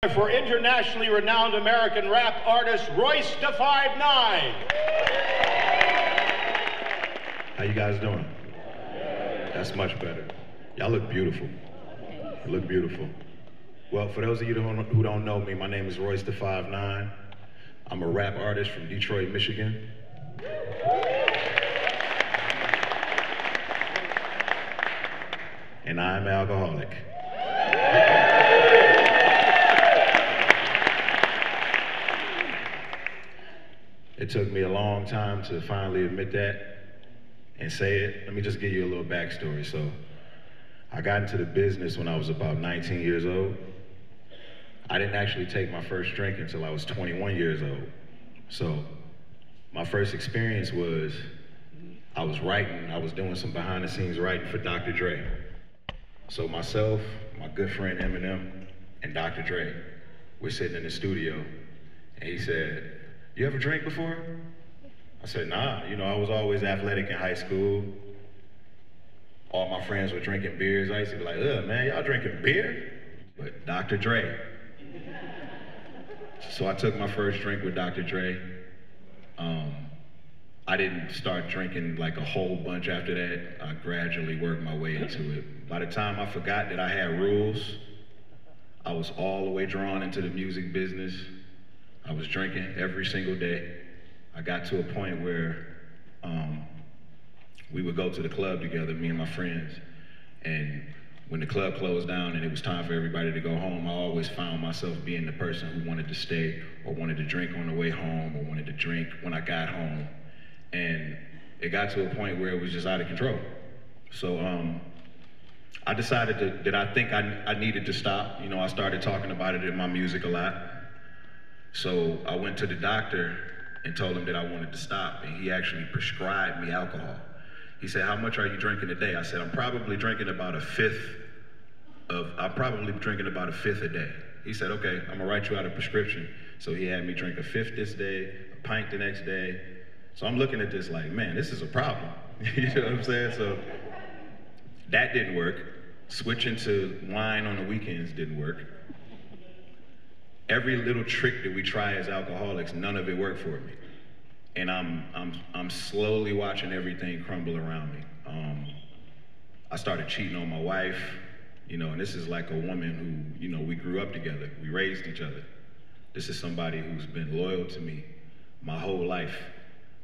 For internationally renowned American rap artist Royce da 5'9". How you guys doing? That's much better. Y'all look beautiful. You look beautiful. Well, for those of you who don't know me, my name is Royce da 5'9". I'm a rap artist from Detroit, Michigan. And I'm alcoholic. It took me a long time to finally admit that and say it. Let me just give you a little backstory. So I got into the business when I was about 19 years old. I didn't actually take my first drink until I was 21 years old. So my first experience was I was doing some behind the scenes writing for Dr. Dre. So myself, my good friend Eminem, and Dr. Dre were sitting in the studio, and he said, "You ever drink before?" I said, "Nah, I was always athletic in high school. All my friends were drinking beers. I used to be like, ugh, man, y'all drinking beer?" But Dr. Dre. So I took my first drink with Dr. Dre. I didn't start drinking like a whole bunch after that. I gradually worked my way into it. By the time I forgot that I had rules, I was all the way drawn into the music business. I was drinking every single day. I got to a point where we would go to the club together, me and my friends. And when the club closed down and it was time for everybody to go home, I always found myself being the person who wanted to stay or wanted to drink on the way home or wanted to drink when I got home. And it got to a point where it was just out of control. So I decided that I think I needed to stop. I started talking about it in my music a lot. So I went to the doctor and told him that I wanted to stop, and he actually prescribed me alcohol. He said, "How much are you drinking a day?" I said, I'm probably drinking about a fifth a day. He said, "Okay, I'm gonna write you out a prescription." So he had me drink a fifth this day, a pint the next day. So I'm looking at this like, man, this is a problem. You know what I'm saying? So that didn't work. Switching to wine on the weekends didn't work. Every little trick that we try as alcoholics, none of it worked for me. And I'm slowly watching everything crumble around me. I started cheating on my wife, and this is like a woman who, we grew up together. We raised each other. This is somebody who's been loyal to me my whole life.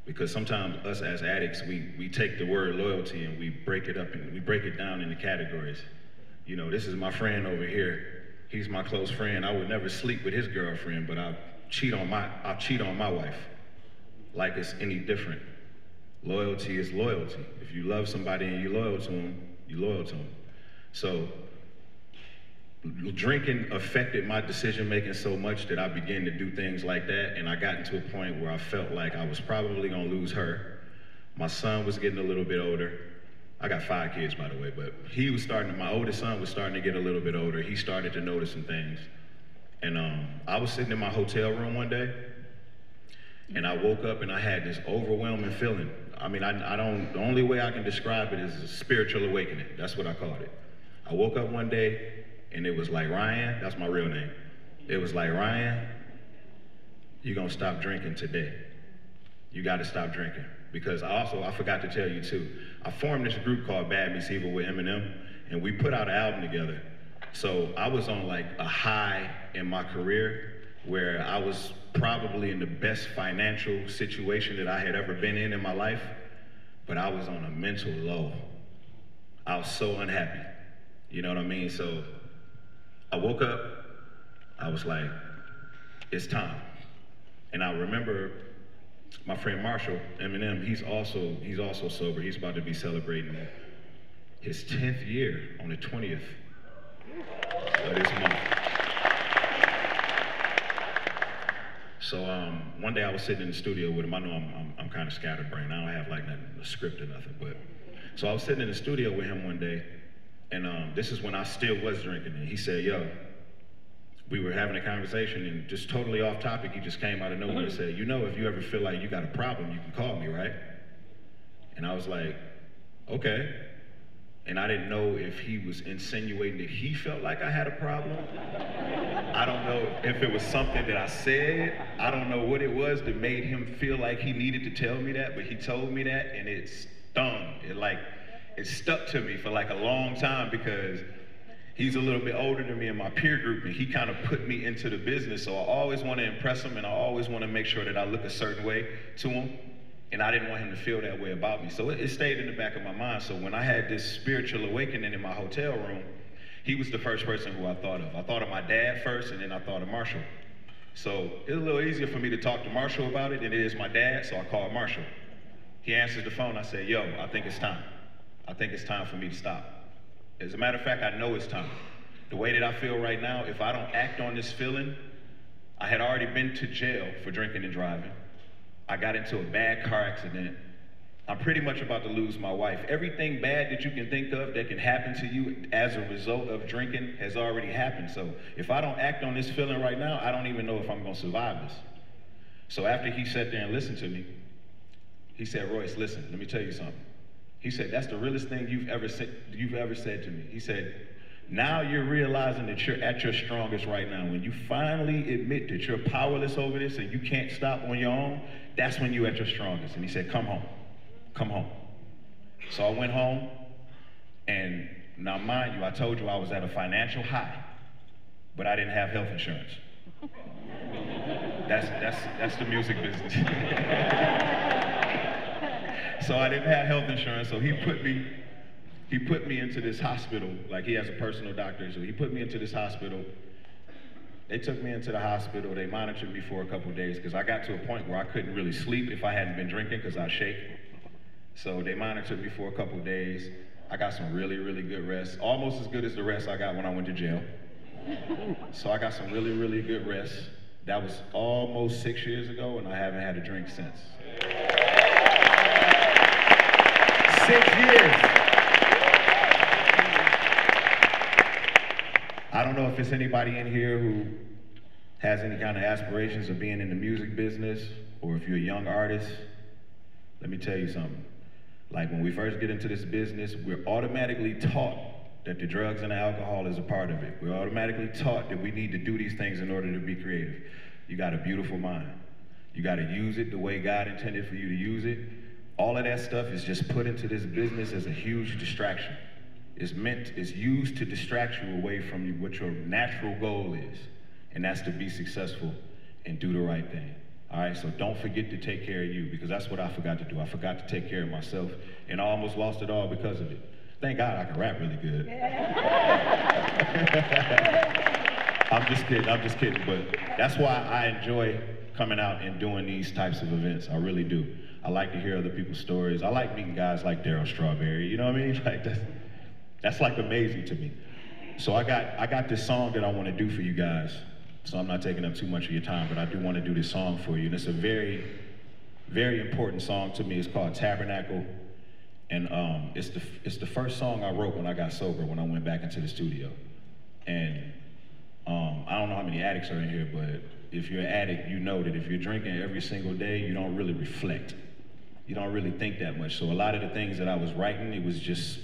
Because sometimes us as addicts, we take the word loyalty and we break it up and we break it down into categories. This is my friend over here. He's my close friend. I would never sleep with his girlfriend, but I'll cheat on my wife. Like it's any different. Loyalty is loyalty. If you love somebody and you're loyal to them, you're loyal to them. So drinking affected my decision making so much that I began to do things like that, and I got into a point where I felt like I was probably gonna lose her. My son was getting a little bit older. I got 5 kids, by the way, but my oldest son was starting to get a little bit older. He started to notice some things. And I was sitting in my hotel room one day, and I woke up and I had this overwhelming feeling. I mean, the only way I can describe it is a spiritual awakening. That's what I called it. I woke up one day and it was like, "Ryan," that's my real name. It was like, "Ryan, you're gonna stop drinking today. You gotta stop drinking." Because I forgot to tell you too, I formed this group called Bad Meets Evil with Eminem, and we put out an album together. So I was on like a high in my career where I was probably in the best financial situation that I had ever been in my life, but I was on a mental low. I was so unhappy. You know what I mean? So I woke up, I was like, it's time. And I remember my friend Marshall, Eminem, he's also sober. He's about to be celebrating his 10th year on the 20th of this month. So one day I was sitting in the studio with him. I know I'm kind of scatterbrained. I don't have like a script or nothing, but so I was sitting in the studio with him one day, and this is when I still was drinking. And he said, "Yo," we were having a conversation, and just totally off topic, he just came out of nowhere and said, "If you ever feel like you got a problem, you can call me, right?" And I was like, "Okay." And I didn't know if he was insinuating that he felt like I had a problem. I don't know if it was something that I said. I don't know what it was that made him feel like he needed to tell me that, but he told me that, and it stung. It stuck to me for like a long time, because he's a little bit older than me in my peer group, and he kind of put me into the business. So I always want to impress him, and I always want to make sure that I look a certain way to him. And I didn't want him to feel that way about me. So it stayed in the back of my mind. So when I had this spiritual awakening in my hotel room, he was the first person who I thought of. I thought of my dad first, and then I thought of Marshall. So it's a little easier for me to talk to Marshall about it than it is my dad, so I called Marshall. He answers the phone. I said, yo, I think it's time. I think it's time for me to stop. As a matter of fact, I know it's time. The way that I feel right now, if I don't act on this feeling, I had already been to jail for drinking and driving. I got into a bad car accident. I'm pretty much about to lose my wife. Everything bad that you can think of that can happen to you as a result of drinking has already happened. So if I don't act on this feeling right now, I don't even know if I'm gonna survive this. So after he sat there and listened to me, he said, Royce, listen, let me tell you something. He said, that's the realest thing you've ever said to me. He said, now you're realizing that you're at your strongest right now. When you finally admit that you're powerless over this and you can't stop on your own, that's when you're at your strongest. And he said, come home, come home. So I went home, and now mind you, I told you I was at a financial high, but I didn't have health insurance. That's the music business. So I didn't have health insurance, so he put me into this hospital. Like, he has a personal doctor, so he put me into this hospital. They took me into the hospital. They monitored me for a couple of days, because I got to a point where I couldn't really sleep if I hadn't been drinking, because I'd shake. So they monitored me for a couple of days. I got some really, really good rest, almost as good as the rest I got when I went to jail. So I got some really, really good rest. That was almost 6 years ago, and I haven't had a drink since. 6 years. I don't know if it's anybody in here who has any kind of aspirations of being in the music business, or if you're a young artist. Let me tell you something. Like, when we first get into this business, we're automatically taught that the drugs and the alcohol is a part of it. We're automatically taught that we need to do these things in order to be creative. You got a beautiful mind. You got to use it the way God intended for you to use it. All of that stuff is just put into this business as a huge distraction. It's used to distract you away from what your natural goal is, and that's to be successful and do the right thing. All right, so don't forget to take care of you, because that's what I forgot to do. I forgot to take care of myself, and I almost lost it all because of it. Thank God I can rap really good. I'm just kidding, but that's why I enjoy coming out and doing these types of events. I really do. I like to hear other people's stories. I like meeting guys like Daryl Strawberry, you know what I mean? Like, that's like amazing to me. So I got this song that I want to do for you guys. So I'm not taking up too much of your time, but I do want to do this song for you. And it's a very, very important song to me. It's called Tabernacle. And it's the first song I wrote when I got sober, when I went back into the studio. And I don't know how many addicts are in here, but if you're an addict, you know that if you're drinking every single day, you don't really reflect. You don't really think that much. So a lot of the things that I was writing, it was just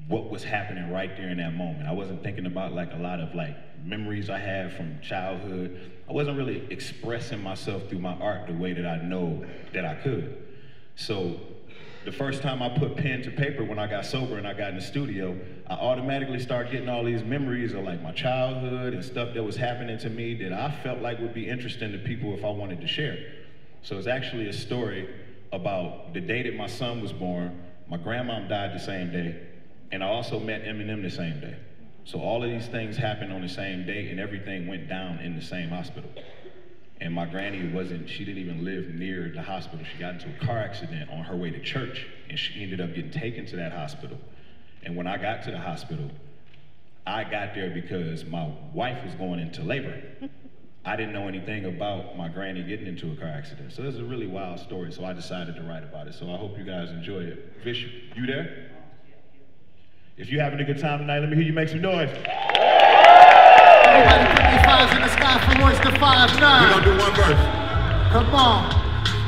what was happening right there in that moment. I wasn't thinking about like a lot of like memories I had from childhood. I wasn't really expressing myself through my art the way that I know that I could. So the first time I put pen to paper when I got sober and I got in the studio, I automatically started getting all these memories of like my childhood and stuff that was happening to me that I felt like would be interesting to people if I wanted to share. So it's actually a story about the day that my son was born. My grandmom died the same day, and I also met Eminem the same day. So all of these things happened on the same day, and everything went down in the same hospital. And my granny she didn't even live near the hospital. She got into a car accident on her way to church, and she ended up getting taken to that hospital. And when I got to the hospital, I got there because my wife was going into labor. I didn't know anything about my granny getting into a car accident. So it's a really wild story, so I decided to write about it. So I hope you guys enjoy it. Vish, you there? If you're having a good time tonight, let me hear you make some noise. Everybody put their fives in the sky from Royce to 5'9". We're gonna do one verse. Come on.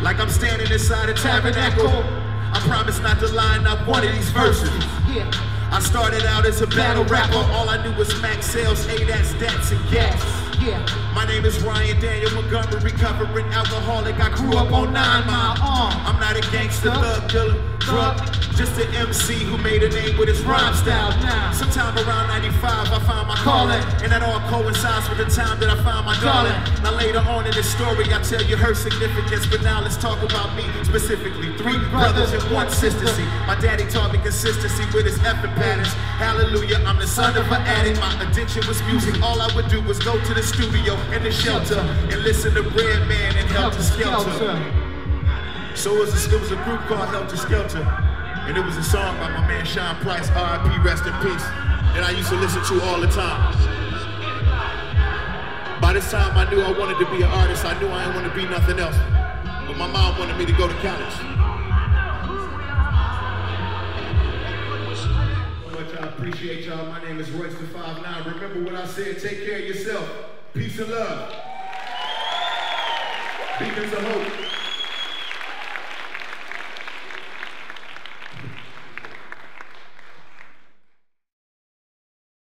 Like I'm standing inside a tabernacle. I promise not to line up one of these verses. Yeah. I started out as a battle rapper. All I knew was max sales, ADATs, DATs, and gas. Yeah. My name is Ryan Daniel Montgomery, recovering alcoholic. I grew up on 9 Mile. I'm not a gangster, thug dealer, drug, just an MC who made a name with his rhyme style. Sometime around 95, I found my calling, and that all coincides with the time that I found my darling. Now later on in this story, I tell you her significance, but now let's talk about me specifically. 3 brothers and 1 sister. See, my daddy taught me consistency with his effing patterns. Hallelujah, I'm the son of an addict. My addiction was music. All I would do was go to the studio and the shelter and listen to Redman and Helter Skelter. So it was a group called Helter Skelter, and it was a song by my man Sean Price, R.I.P. rest in peace, that I used to listen to all the time. By this time I knew I wanted to be an artist. I knew I didn't want to be nothing else, but my mom wanted me to go to college. I appreciate y'all. My name is Royce the 5'9". Remember what I said, take care of yourself. Peace and love. Beacons of hope.